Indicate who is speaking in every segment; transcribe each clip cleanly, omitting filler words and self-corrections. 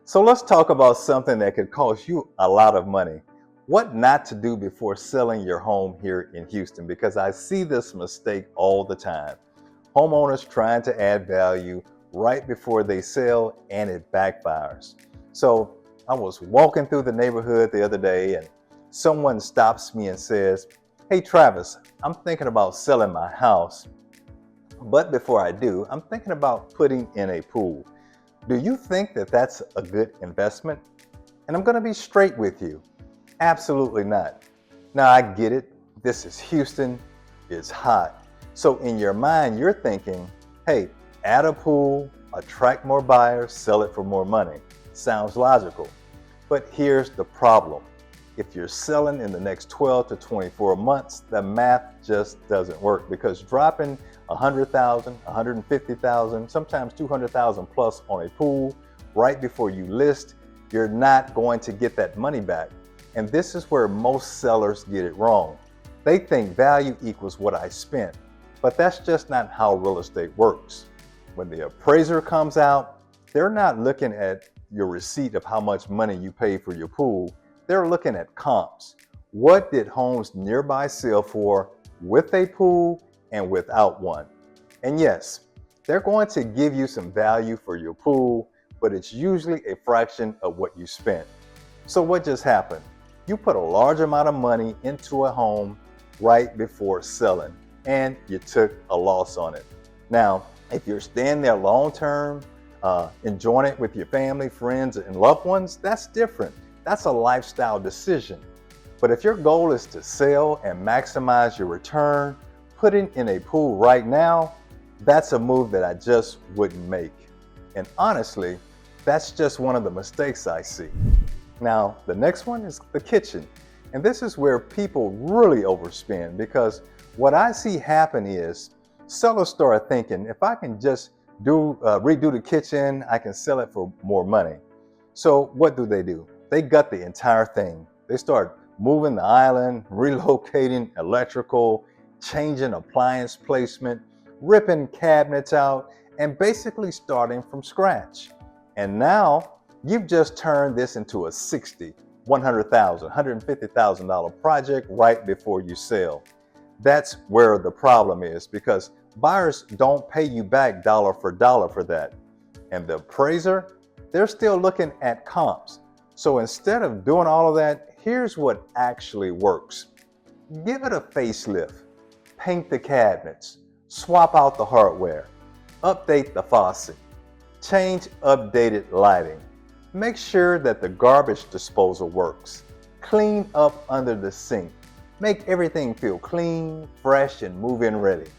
Speaker 1: So let's talk about something that could cost you a lot of money. What not to do before selling your home here in Houston, because I see this mistake all the time. Homeowners trying to add value right before they sell and it backfires. So I was walking through the neighborhood the other day and someone stops me and says, "Hey Travis, I'm thinking about selling my house, but before I do, I'm thinking about putting in a pool. Do you think that that's a good investment?" And I'm going to be straight with you. Absolutely not. Now, I get it. This is Houston. It's hot. So, in your mind, you're thinking, hey, add a pool, attract more buyers, sell it for more money. Sounds logical. But here's the problem. If you're selling in the next 12 to 24 months, the math just doesn't work, because dropping 100,000, 150,000, sometimes 200,000 plus on a pool right before you list, you're not going to get that money back. And this is where most sellers get it wrong. They think value equals what I spent, but that's just not how real estate works. When the appraiser comes out, they're not looking at your receipt of how much money you paid for your pool. They're looking at comps. What did homes nearby sell for with a pool and without one? And yes, they're going to give you some value for your pool, but it's usually a fraction of what you spent. So what just happened? You put a large amount of money into a home right before selling, and you took a loss on it. Now, if you're staying there long term, enjoying it with your family, friends, and loved ones, that's different. That's a lifestyle decision. But if your goal is to sell and maximize your return, putting in a pool right now, that's a move that I just wouldn't make. And honestly, that's just one of the mistakes I see. Now, the next one is the kitchen. And this is where people really overspend, because what I see happen is sellers start thinking, if I can just redo the kitchen, I can sell it for more money. So what do? They gut the entire thing. They start moving the island, relocating electrical, changing appliance placement, ripping cabinets out, and basically starting from scratch. And now you've just turned this into a $60,000, $100,000, $150,000 project right before you sell. That's where the problem is, because buyers don't pay you back dollar for dollar for that. And the appraiser, they're still looking at comps. So instead of doing all of that, here's what actually works. Give it a facelift, paint the cabinets, swap out the hardware, update the faucet, change updated lighting, make sure that the garbage disposal works, clean up under the sink, make everything feel clean, fresh, and move-in ready,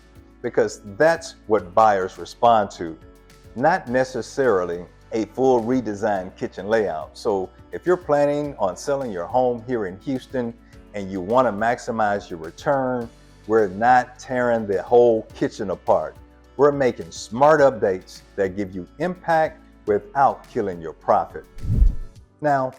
Speaker 1: because that's what buyers respond to, not necessarily a full redesigned kitchen layout. So if you're planning on selling your home here in Houston and you want to maximize your return, we're not tearing the whole kitchen apart. We're making smart updates that give you impact without killing your profit. Now,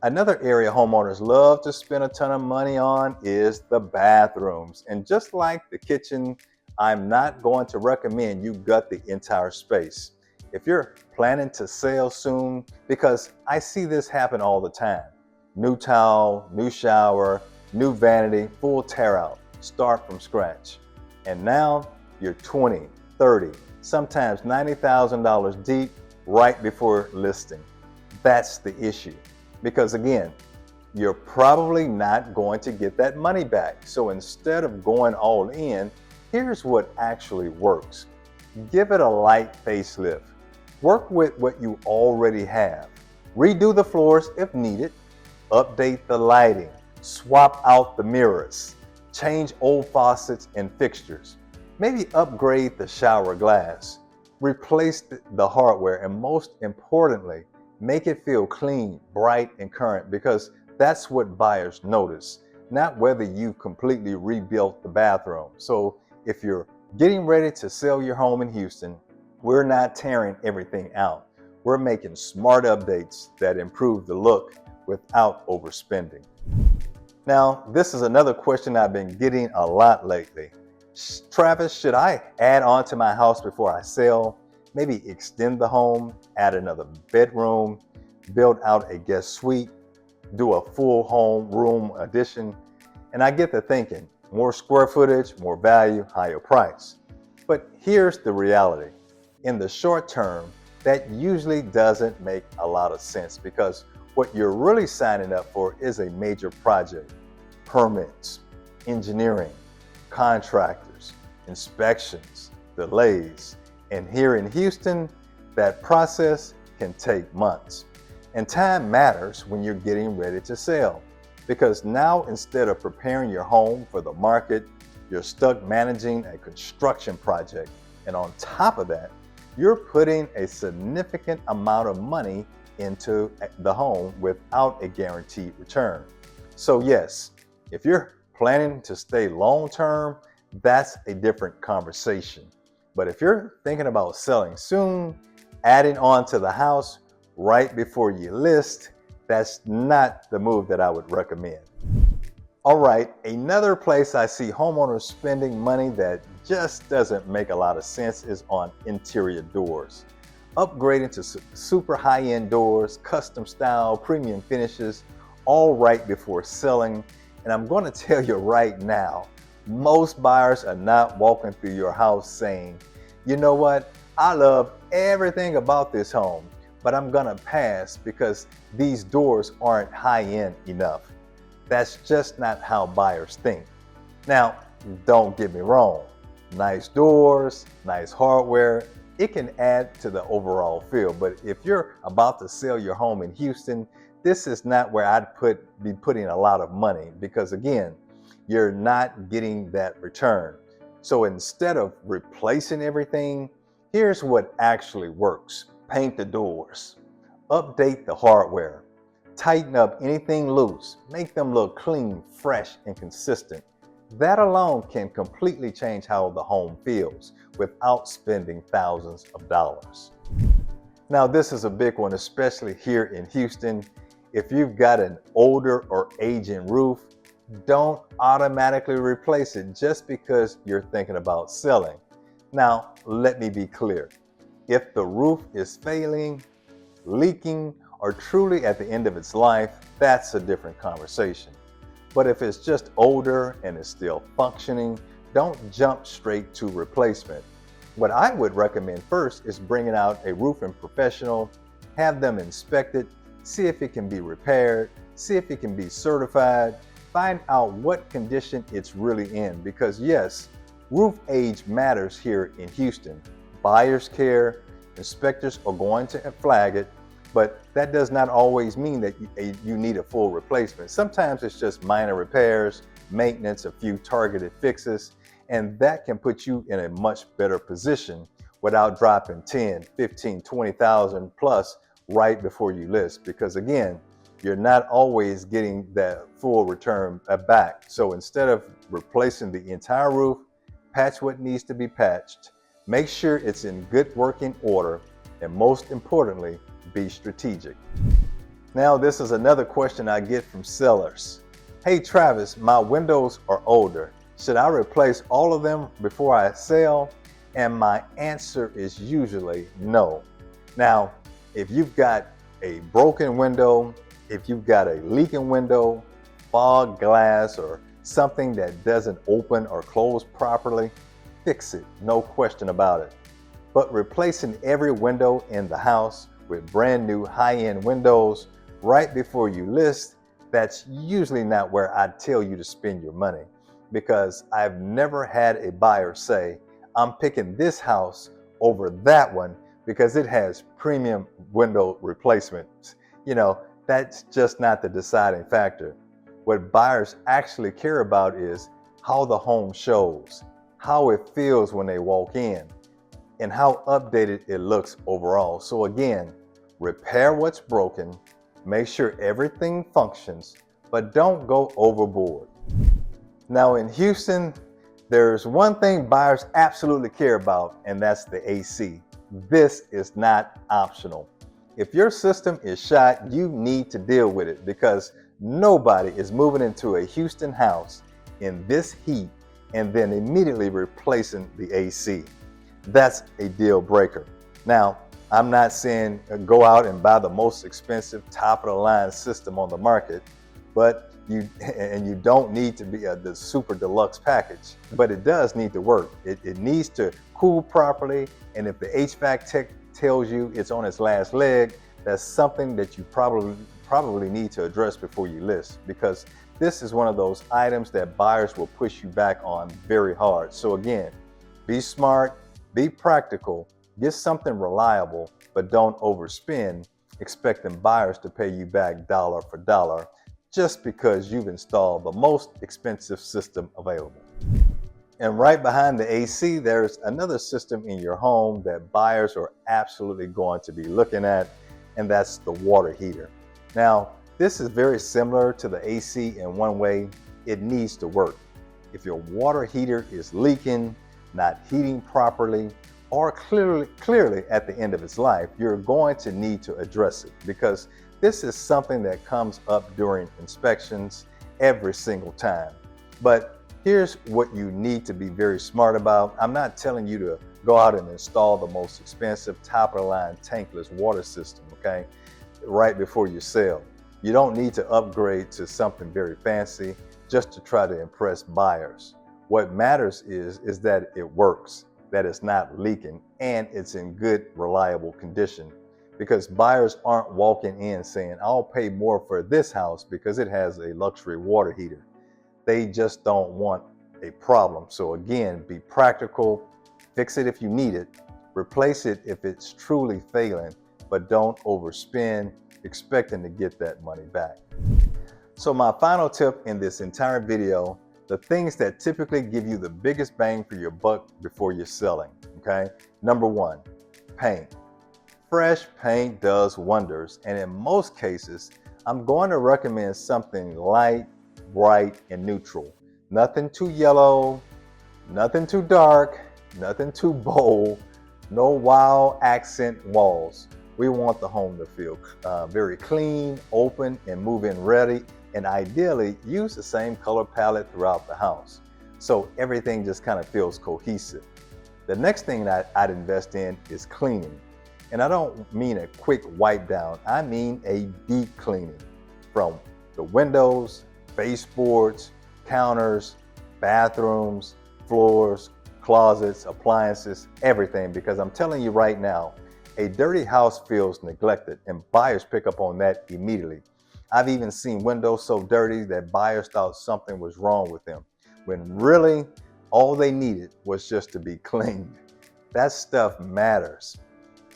Speaker 1: another area homeowners love to spend a ton of money on is the bathrooms. And just like the kitchen, I'm not going to recommend you gut the entire space. If you're planning to sell soon, because I see this happen all the time. New towel, new shower, new vanity, full tear out, start from scratch. And now you're 20, 30, sometimes $90,000 deep right before listing. That's the issue. Because again, you're probably not going to get that money back. So instead of going all in, here's what actually works. Give it a light facelift. Work with what you already have. Redo the floors if needed. Update the lighting. Swap out the mirrors. Change old faucets and fixtures. Maybe upgrade the shower glass. Replace the hardware, and most importantly, make it feel clean, bright, and current, because that's what buyers notice, not whether you've completely rebuilt the bathroom. So if you're getting ready to sell your home in Houston, we're not tearing everything out. We're making smart updates that improve the look without overspending. Now, this is another question I've been getting a lot lately. Travis, should I add on to my house before I sell? Maybe extend the home, add another bedroom, build out a guest suite, do a full home room addition. And I get to thinking, more square footage, more value, higher price. But here's the reality. In the short term, that usually doesn't make a lot of sense because what you're really signing up for is a major project, permits, engineering, contractors, inspections, delays. And here in Houston, that process can take months. And time matters when you're getting ready to sell, because now instead of preparing your home for the market, you're stuck managing a construction project. And on top of that, you're putting a significant amount of money into the home without a guaranteed return. So yes, if you're planning to stay long-term, that's a different conversation. But if you're thinking about selling soon, adding on to the house right before you list, that's not the move that I would recommend. All right, another place I see homeowners spending money that just doesn't make a lot of sense is on interior doors. Upgrading to super high-end doors, custom style, premium finishes, all right before selling. And I'm going to tell you right now, most buyers are not walking through your house saying, you know what, I love everything about this home, but I'm going to pass because these doors aren't high-end enough. That's just not how buyers think. Now, don't get me wrong. Nice doors, nice hardware, it can add to the overall feel. But if you're about to sell your home in Houston, this is not where I'd be putting a lot of money because again, you're not getting that return. So instead of replacing everything, here's what actually works. Paint the doors, update the hardware, tighten up anything loose, make them look clean, fresh, and consistent. That alone can completely change how the home feels without spending thousands of dollars. Now, this is a big one, especially here in Houston. If you've got an older or aging roof, don't automatically replace it just because you're thinking about selling. Now, let me be clear. If the roof is failing, leaking, or truly at the end of its life, that's a different conversation. But if it's just older and is still functioning, don't jump straight to replacement. What I would recommend first is bringing out a roofing professional, have them inspect it, see if it can be repaired, see if it can be certified, find out what condition it's really in. Because yes, roof age matters here in Houston. Buyers care, inspectors are going to flag it, but that does not always mean that you need a full replacement. Sometimes it's just minor repairs, maintenance, a few targeted fixes, and that can put you in a much better position without dropping 10, 15, 20,000 plus right before you list. Because again, you're not always getting that full return back. So instead of replacing the entire roof, patch what needs to be patched, make sure it's in good working order, and most importantly, be strategic. Now, this is another question I get from sellers. Hey Travis, my windows are older. Should I replace all of them before I sell? And my answer is usually no. Now, if you've got a broken window, if you've got a leaking window, fog glass, or something that doesn't open or close properly, fix it, no question about it. But replacing every window in the house with brand new high-end windows right before you list, that's usually not where I'd tell you to spend your money, because I've never had a buyer say, I'm picking this house over that one because it has premium window replacements. You know, that's just not the deciding factor. What buyers actually care about is how the home shows, how it feels when they walk in, and how updated it looks overall. So again, repair what's broken, make sure everything functions, but don't go overboard. Now in Houston, there's one thing buyers absolutely care about, and that's the AC. This is not optional. If your system is shot, you need to deal with it, because nobody is moving into a Houston house in this heat and then immediately replacing the AC. That's a deal breaker. Now, I'm not saying go out and buy the most expensive top of the line system on the market, but you don't need to be the super deluxe package, but it does need to work. It needs to cool properly, and if the HVAC tech tells you it's on its last leg, that's something that you probably need to address before you list, because this is one of those items that buyers will push you back on very hard. So again, be smart, be practical, get something reliable, but don't overspend, expecting buyers to pay you back dollar for dollar just because you've installed the most expensive system available. And right behind the AC, there's another system in your home that buyers are absolutely going to be looking at, and that's the water heater. Now, this is very similar to the AC in one way: it needs to work. If your water heater is leaking, not heating properly, or clearly at the end of its life, you're going to need to address it, because this is something that comes up during inspections every single time. But here's what you need to be very smart about. I'm not telling you to go out and install the most expensive top of the line tankless water system, okay, right before you sell. You don't need to upgrade to something very fancy just to try to impress buyers. What matters is that it works, that it's not leaking, and it's in good, reliable condition. Because buyers aren't walking in saying, I'll pay more for this house because it has a luxury water heater. They just don't want a problem. So again, be practical, fix it if you need it, replace it if it's truly failing, but don't overspend expecting to get that money back. So my final tip in this entire video, the things that typically give you the biggest bang for your buck before you're selling, okay? Number one, paint. Fresh paint does wonders, and in most cases, I'm going to recommend something light, bright, and neutral. Nothing too yellow, nothing too dark, nothing too bold, no wild accent walls. We want the home to feel very clean, open, and move-in ready, and ideally use the same color palette throughout the house, so everything just kind of feels cohesive. The next thing that I'd invest in is cleaning. And I don't mean a quick wipe down, I mean a deep cleaning, from the windows, baseboards, counters, bathrooms, floors, closets, appliances, everything. Because I'm telling you right now, a dirty house feels neglected, and buyers pick up on that immediately. I've even seen windows so dirty that buyers thought something was wrong with them, when really all they needed was just to be cleaned. That stuff matters.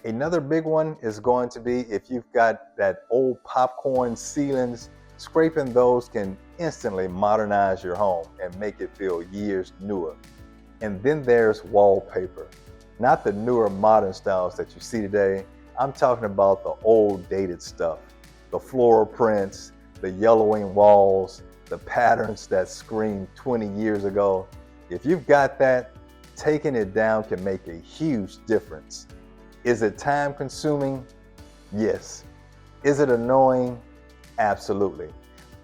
Speaker 1: Another big one is going to be if you've got that old popcorn ceilings, scraping those can instantly modernize your home and make it feel years newer. And then there's wallpaper. Not the newer modern styles that you see today. I'm talking about the old dated stuff. The floral prints, the yellowing walls, the patterns that screamed 20 years ago. If you've got that, taking it down can make a huge difference. Is it time consuming? Yes. Is it annoying? Absolutely.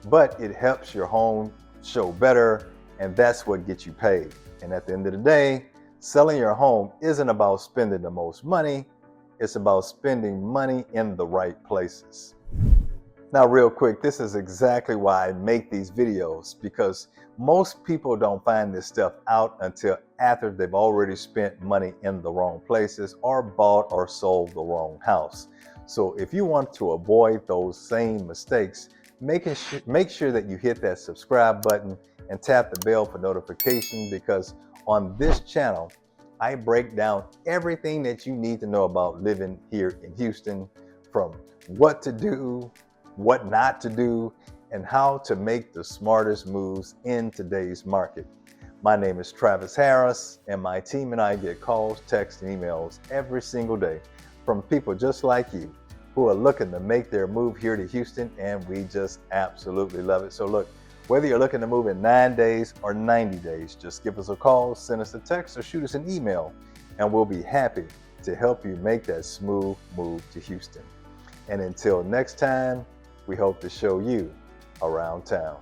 Speaker 1: But it helps your home show better, and that's what gets you paid. And at the end of the day, selling your home isn't about spending the most money, it's about spending money in the right places. Now, real quick, this is exactly why I make these videos, because most people don't find this stuff out until after they've already spent money in the wrong places or bought or sold the wrong house. So if you want to avoid those same mistakes, make sure that you hit that subscribe button and tap the bell for notification, because on this channel, I break down everything that you need to know about living here in Houston, from what to do, what not to do, and how to make the smartest moves in today's market. My name is Travis Harris, and my team and I get calls, texts, and emails every single day from people just like you who are looking to make their move here to Houston, and we just absolutely love it. So look, whether you're looking to move in 9 days or 90 days, just give us a call, send us a text, or shoot us an email, and we'll be happy to help you make that smooth move to Houston. And until next time, we hope to show you around town.